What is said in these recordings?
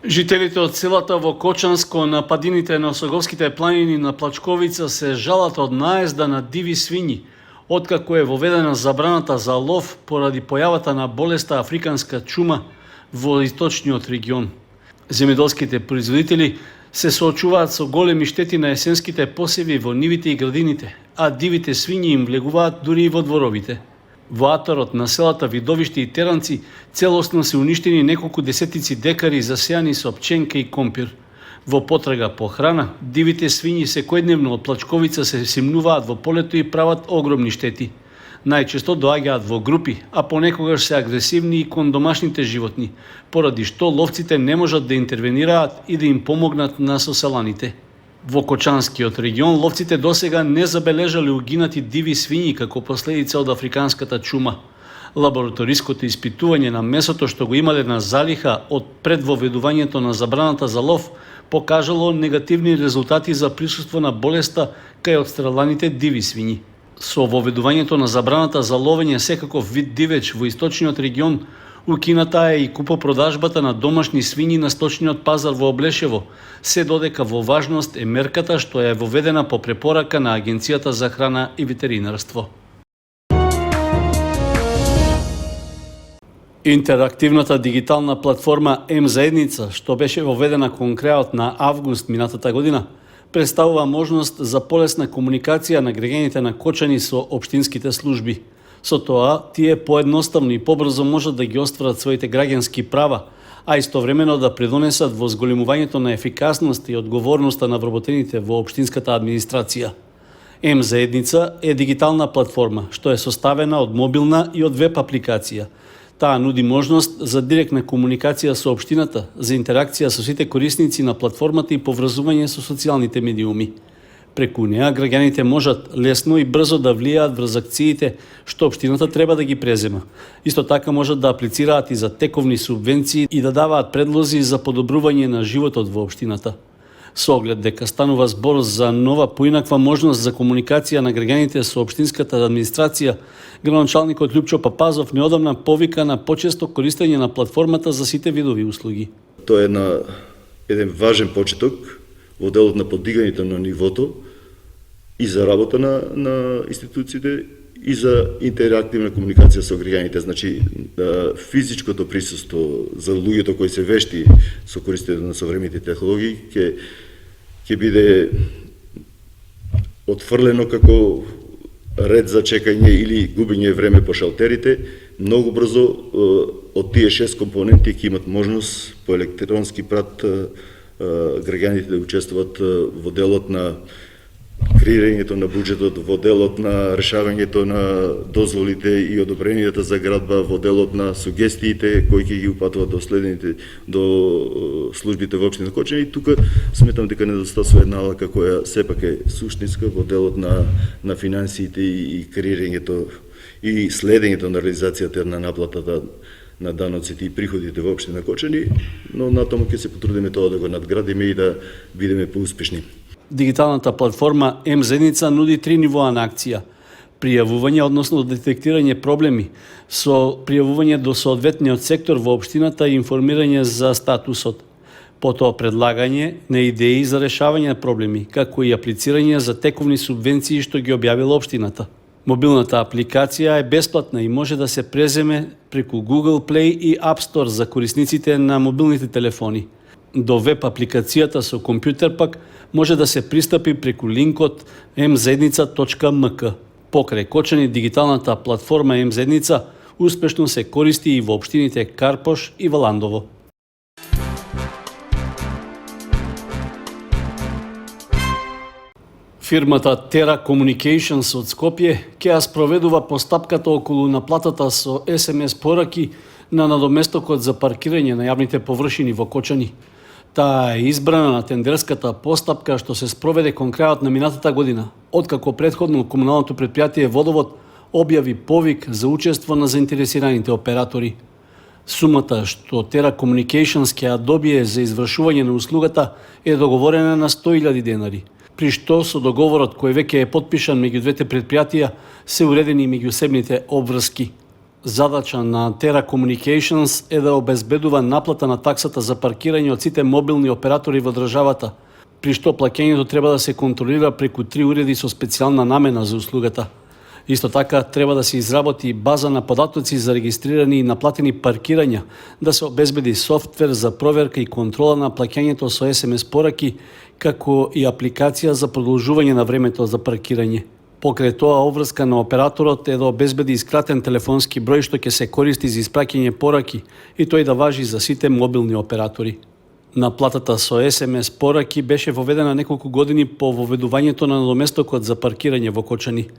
Жителите од селата во Кочанско на падините на Осоговските планини на Плачковица се жалат од наезда на диви свињи, откако е воведена забраната за лов поради појавата на болеста африканска чума во источниот регион. Земјоделските производители се соочуваат со големи штети на есенските посеви во нивите и градините, а дивите свињи им влегуваат дури и во дворовите. Во атарот на селата Видовиште и Теранци целосно се уништени неколку десетици декари засејани со пченка и компир. Во потрага по храна, дивите свињи секојдневно од Плачковица се симнуваат во полето и прават огромни штети. Најчесто доаѓаат во групи, а понекогаш се агресивни и кон домашните животни, поради што ловците не можат да интервенираат и да им помогнат на соселаните. Во Кочанскиот регион ловците досега не забележале угинати диви свињи како последица од африканската чума. Лабораториското испитување на месото што го имале на залиха од пред воведувањето на забраната за лов покажало негативни резултати за присуство на болеста кај отстреланите диви свињи. Со воведувањето на забраната за ловење секаков вид дивеч во источниот регион, укината е и купопродажбата на домашни свињи на сточниот пазар во Облешево, се додека во важност е мерката што е воведена по препорака на Агенцијата за храна и ветеринарство. Интерактивната дигитална платформа М-заедница, што беше воведена кон крајот на август минатата година, представува можност за полесна комуникација на граѓаните на Кочани со општинските служби. Со тоа, тие поедноставно и побрзо можат да ги остварат своите граѓански права, а истовремено да придонесат во зголемувањето на ефикасност и одговорноста на вработените во општинската администрација. М-заедница е дигитална платформа, што е составена од мобилна и од веб апликација. Таа нуди можност за директна комуникација со општината, за интеракција со сите корисници на платформата и поврзување со социјалните медиуми. Преку неа граѓаните можат лесно и брзо да влијаат врз акциите што општината треба да ги презема. Исто така можат да аплицираат и за тековни субвенции и да даваат предлози за подобрување на животот во општината. Со оглед дека станува збор за нова поинаква можност за комуникација на граѓаните со општинската администрација, градоначалникот Љупчо Папазов неодамна повика на почесто користење на платформата за сите видови услуги. Тоа е еден важен почеток во делот на подигањето на нивото и за работа на институциите и за интерактивна комуникација со граѓаните. Значи, физичкото присуство за луѓето кои се вешти со користење на современите технологии ќе биде отфрлено како ред за чекање или губење време по шалтерите. Многу брзо од тие 6 компоненти ќе имат можност по електронски прат граѓаните да учествуват во делот на креирањето на буџетот, во делот на решавањето на дозволите и одобренијата за градба, во делот на сугестиите кои ќе ги упатуваат до службите во општина Кочани. И тука сметам дека недостасува една алака која сепак е суштинска во делот на финансиите и креирањето и следењето на реализацијата на наплатата на даноците и приходите во општина Кочани, но натаму ќе се потрудиме тоа да го надградиме и да бидеме поуспешни. Дигиталната платформа М-заедница нуди 3 нивоа на акција: пријавување, односно детектирање проблеми, со пријавување до соодветниот сектор во општината и информирање за статусот. Потоа предлагање на идеи за решавање на проблеми, како и аплицирање за тековни субвенции што ги објавила општината. Мобилната апликација е бесплатна и може да се преземе преку Google Play и App Store за корисниците на мобилните телефони. До веб апликацијата со компјутер пак може да се пристапи преку линкот mzaednica.mk. Покрај Кочани, дигиталната платформа М-заедница успешно се користи и во општините Карпош и Валандово. Фирмата Tera Communications од Скопје ќе ја спроведува постапката околу наплатата со SMS пораки на надоместокот за паркирање на јавните површини во Кочани. Таа е избрана на тендерската постапка што се спроведе кон крајот на минатата година, откако претходно комуналното претпријатие Водовод објави повик за учество на заинтересираните оператори. Сумата што Tera Communications ќе ја добие за извршување на услугата е договорена на 100.000 денари, при што со договорот кој веќе е потпишан меѓу двете претпријатија се уредени меѓусебните обврски. Задача на Terra Communications е да обезбедува наплата на таксата за паркирање од сите мобилни оператори во државата, при што плаќењето треба да се контролира преку 3 уреди со специјална намена за услугата. Исто така, треба да се изработи база на податоци за регистрирани и наплатени паркирања, да се обезбеди софтвер за проверка и контрола на плаќањето со SMS пораки, како и апликација за продолжување на времето за паркирање. Покрај тоа, обврска на операторот е да обезбеди скратен телефонски број што ќе се користи за испраќање пораки и тој да важи за сите мобилни оператори. Наплатата со SMS пораки беше воведена неколку години по воведувањето на надоместокот за паркирање во Кочани.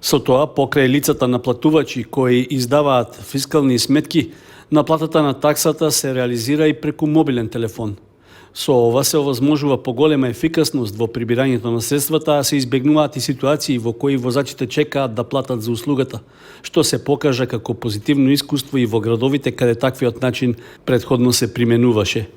Со тоа, покрај лицата наплатувачи кои издаваат фискални сметки, наплатата на таксата се реализира и преку мобилен телефон. Со ова се овозможува поголема ефикасност во прибирањето на средствата, а се избегнуваат и ситуации во кои возачите чекаат да платат за услугата, што се покажа како позитивно искуство и во градовите каде таквиот начин претходно се применуваше.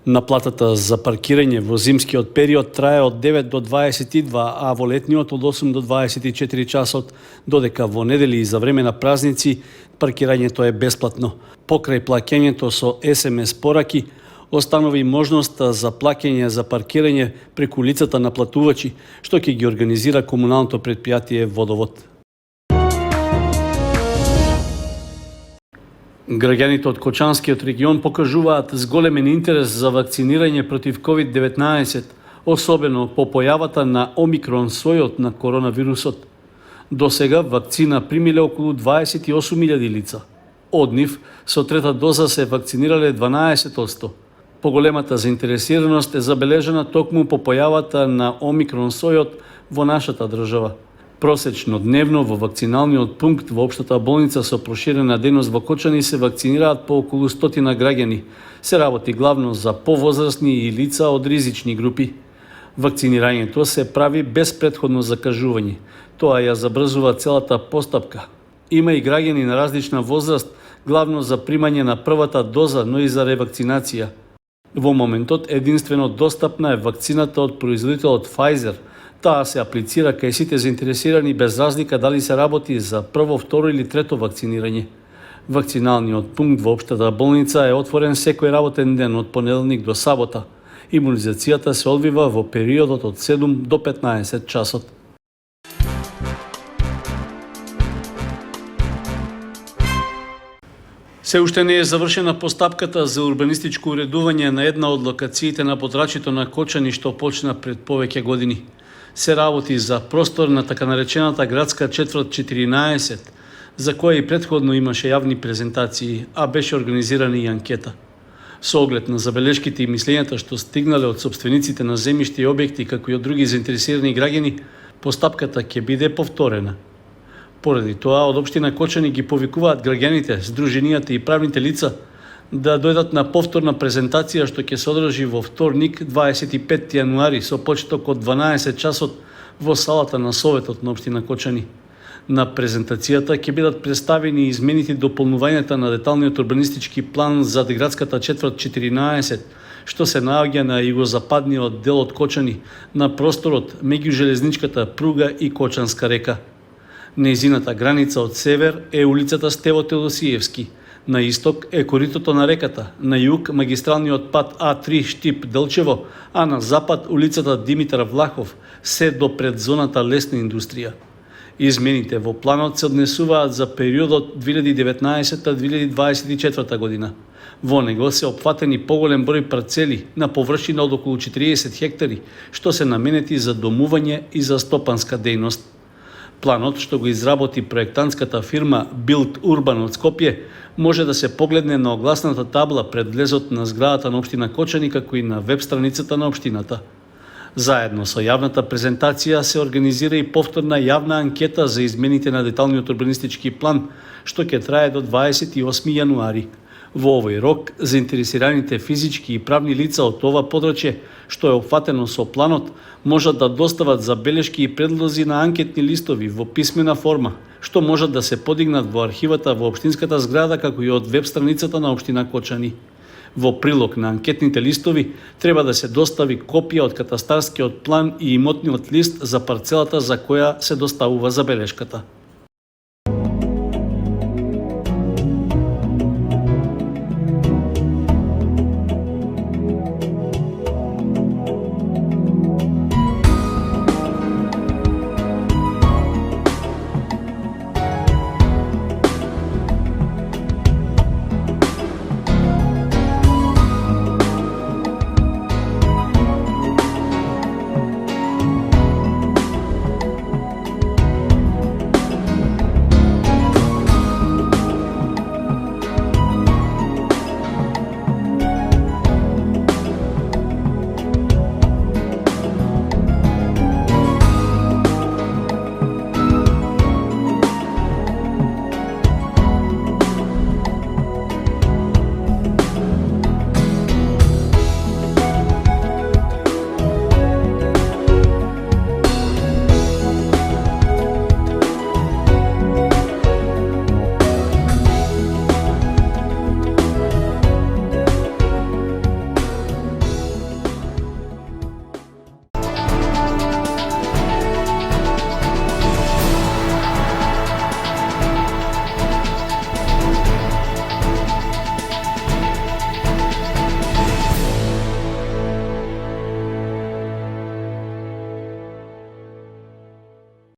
Наплатата за паркирање во зимскиот период трае од 9 до 22, а во летниот од 8 до 24 часот, додека во недели и за време на празници паркирањето е бесплатно. Покрај плаќањето со SMS пораки, останови можноста за плаќање за паркирање преку лицата наплатувачи, што ќе ги организира комуналното претпријатие Водовод. Граѓаните од Кочанскиот регион покажуваат зголемен интерес за вакцинирање против COVID-19, особено по појавата на омикрон сојот на коронавирусот. До сега вакцина примиле околу 28.000 лица. Од нив со трета доза се вакцинирале 12%. Поголемата заинтересираност е забележана токму по појавата на омикрон сојот во нашата држава. Просечно дневно во вакциналниот пункт во општата болница со проширена дејност во Кочани се вакцинираат по околу 100 граѓани. Се работи главно за повозрасни и лица од ризични групи. Вакцинирањето се прави без претходно закажување. Тоа ја забрзува целата постапка. Има и граѓани на различна возраст, главно за примање на првата доза, но и за ревакцинација. Во моментот единствено достапна е вакцината од производителот Pfizer. Таа се аплицира кај сите заинтересирани без разлика дали се работи за прво, второ или трето вакцинирање. Вакциналниот пункт во општата болница е отворен секој работен ден од понеделник до сабота. Имунизацијата се одвива во периодот од 7 до 15 часот. Се уште не е завршена постапката за урбанистичко уредување на една од локациите на подрачјето на Кочани што почна пред повеќе години. Се работи за простор на така наречената градска четврт 14, за која и претходно имаше јавни презентации, а беше организирана и анкета. Со оглед на забелешките и мислењата што стигнале од собствениците на земјишти и објекти, како и од други заинтересирани граѓани, постапката ќе биде повторена. Поради тоа, од општина Кочани ги повикуваат граѓаните, здруженијата и правните лица да дојдат на повторна презентација што ќе се одржи во вторник, 25 јануари, со почеток од 12 часот во салата на Советот на општина Кочани. На презентацијата ќе бидат представени измените и дополнувањата на деталниот урбанистички план за градската четврт 14, што се наоѓа на југозападниот дел од Кочани, на просторот меѓу железничката пруга и Кочанска река. Нејзината граница од север е улицата Стево Теодосиевски, на исток е коритото на реката, на југ магистралниот пат А3 Штип-Делчево, а на запад улицата Димитар Влахов, се до пред зоната лесна индустрија. Измените во планот се однесуваат за периодот 2019-2024 година. Во него се опфатени поголем број парцели на површина од околу 40 хектари, што се наменети за домување и за стопанска дејност. Планот, што го изработи проектантската фирма Build Urban од Скопје, може да се погледне на огласната табла пред влезот на зградата на општина Кочани, како и на веб страницата на општината. Заедно со јавната презентација се организира и повторна јавна анкета за измените на деталниот урбанистички план, што ќе трае до 28 јануари. Во овој рок, заинтересираните физички и правни лица од ова подрачје, што е опфатено со планот, можат да достават забелешки и предлози на анкетни листови во писмена форма, што можат да се подигнат во архивата во општинската зграда, како и од веб страницата на општина Кочани. Во прилог на анкетните листови треба да се достави копија од катастарскиот план и имотниот лист за парцелата за која се доставува забелешката.